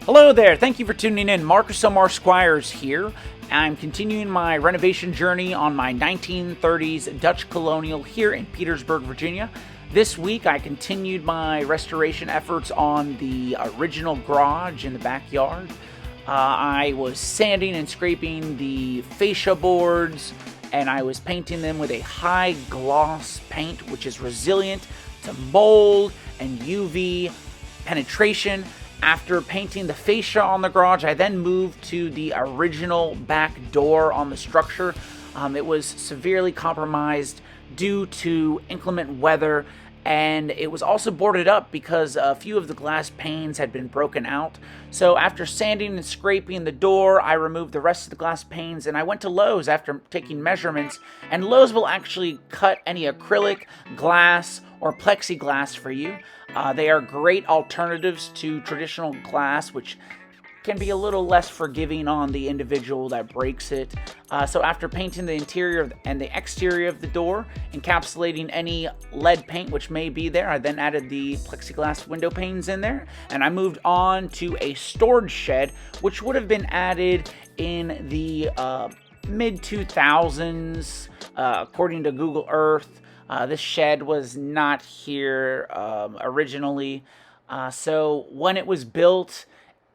Hello there, thank you for tuning in. Marcus Omar Squires here. I'm continuing my renovation journey on my 1930s Dutch colonial here in Petersburg, Virginia. This week I continued my restoration efforts on the original garage in the backyard. I was sanding and scraping the fascia boards, and I was painting them with a high gloss paint which is resilient to mold and UV penetration. After painting the fascia on the garage, I then moved to the original back door on the structure. It was severely compromised due to inclement weather, and it was also boarded up because a few of the glass panes had been broken out. So after sanding and scraping the door, I removed the rest of the glass panes, and I went to Lowe's after taking measurements, and Lowe's will actually cut any acrylic, glass, or plexiglass for you. They are great alternatives to traditional glass, which can be a little less forgiving on the individual that breaks it. So after painting the interior and the exterior of the door, encapsulating any lead paint which may be there, I then added the plexiglass window panes in there, and I moved on to a storage shed, which would have been added in the mid-2000s, according to Google Earth. This shed was not here originally, so when it was built,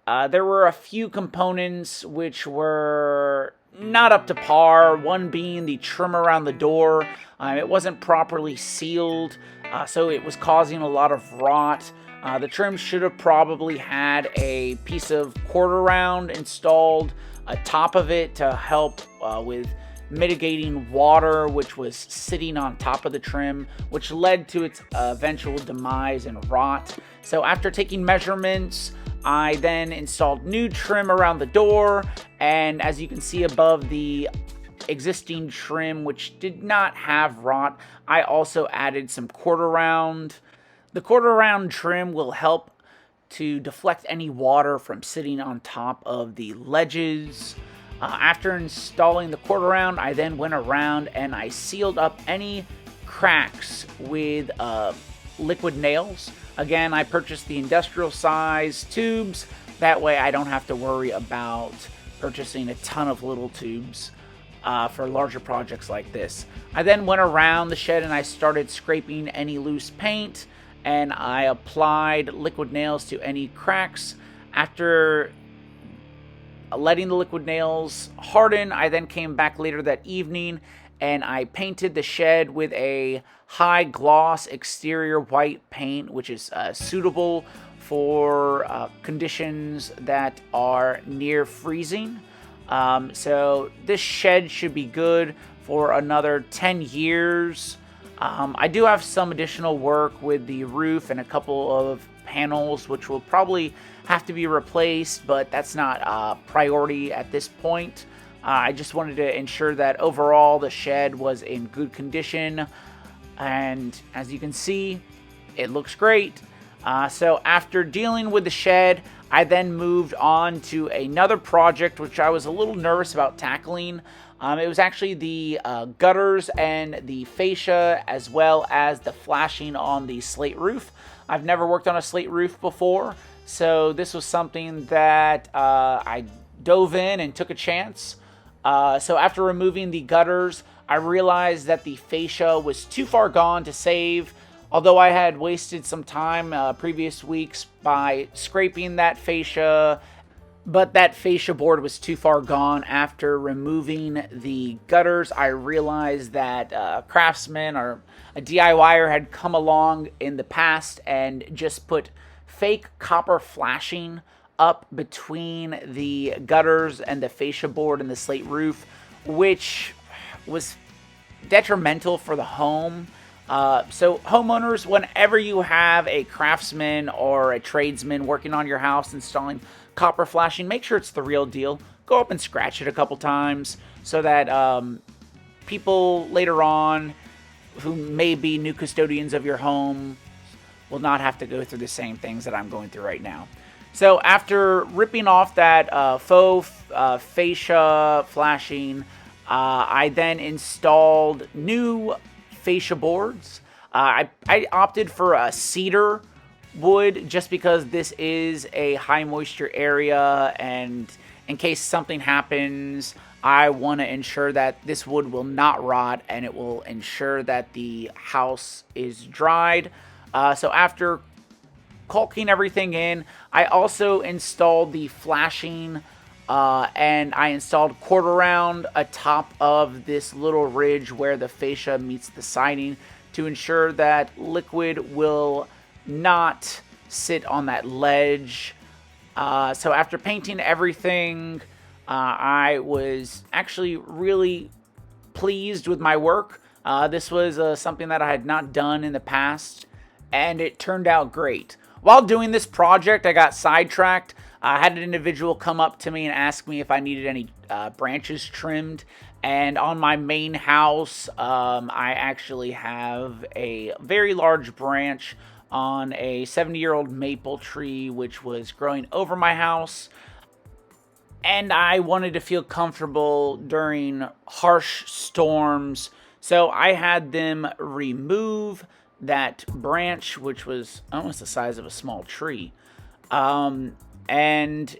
there were a few components which were not up to par, one being the trim around the door. It wasn't properly sealed, so it was causing a lot of rot. The trim should have probably had a piece of quarter round installed atop of it to help with mitigating water which was sitting on top of the trim, which led to its eventual demise and rot. So after taking measurements, I then installed new trim around the door, and as you can see above the existing trim which did not have rot, I also added some quarter round. The quarter round trim will help to deflect any water from sitting on top of the ledges. After installing the quarter round, I then went around and I sealed up any cracks with liquid nails. Again, I purchased the industrial size tubes. That way I don't have to worry about purchasing a ton of little tubes for larger projects like this. I then went around the shed and I started scraping any loose paint, and I applied liquid nails to any cracks. After letting the liquid nails harden, I then came back later that evening and I painted the shed with a high gloss exterior white paint, which is suitable for conditions that are near freezing. So this shed should be good for another 10 years. I do have some additional work with the roof and a couple of panels which will probably have to be replaced, but that's not a priority at this point. I just wanted to ensure that overall the shed was in good condition, and as you can see, it looks great. So after dealing with the shed, I then moved on to another project which I was a little nervous about tackling. It was actually the gutters and the fascia, as well as the flashing on the slate roof. I've never worked on a slate roof before, so this was something that I dove in and took a chance. So after removing the gutters, I realized that the fascia was too far gone to save. Although I had wasted some time previous weeks by scraping that fascia, but that fascia board was too far gone. After removing the gutters, I realized that a craftsman or a DIYer had come along in the past and just put fake copper flashing up between the gutters and the fascia board and the slate roof, which was detrimental for the home. So homeowners, whenever you have a craftsman or a tradesman working on your house installing copper flashing, make sure it's the real deal. Go up and scratch it a couple times so that people later on who may be new custodians of your home will not have to go through the same things that I'm going through right now. So after ripping off that faux fascia flashing, I then installed new fascia boards. I opted for a cedar wood, just because this is a high moisture area, and in case something happens, I want to ensure that this wood will not rot, and it will ensure that the house is dried. So after caulking everything in, I also installed the flashing, and I installed quarter round atop of this little ridge where the fascia meets the siding to ensure that liquid will not sit on that ledge. So after painting everything, I was actually really pleased with my work. This was something that I had not done in the past, and it turned out great. While doing this project, I got sidetracked. I had an individual come up to me and ask me if I needed any branches trimmed. And on my main house, I actually have a very large branch on a 70-year-old maple tree, which was growing over my house. And I wanted to feel comfortable during harsh storms. So I had them remove that branch, which was almost the size of a small tree. And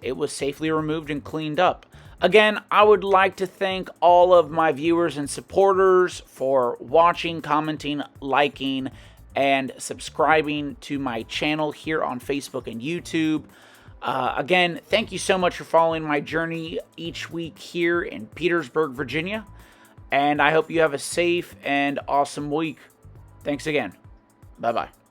it was safely removed and cleaned up. Again, I would like to thank all of my viewers and supporters for watching, commenting, liking, and subscribing to my channel here on Facebook and YouTube. Again, thank you so much for following my journey each week here in Petersburg, Virginia. And I hope you have a safe and awesome week. Thanks again. Bye-bye.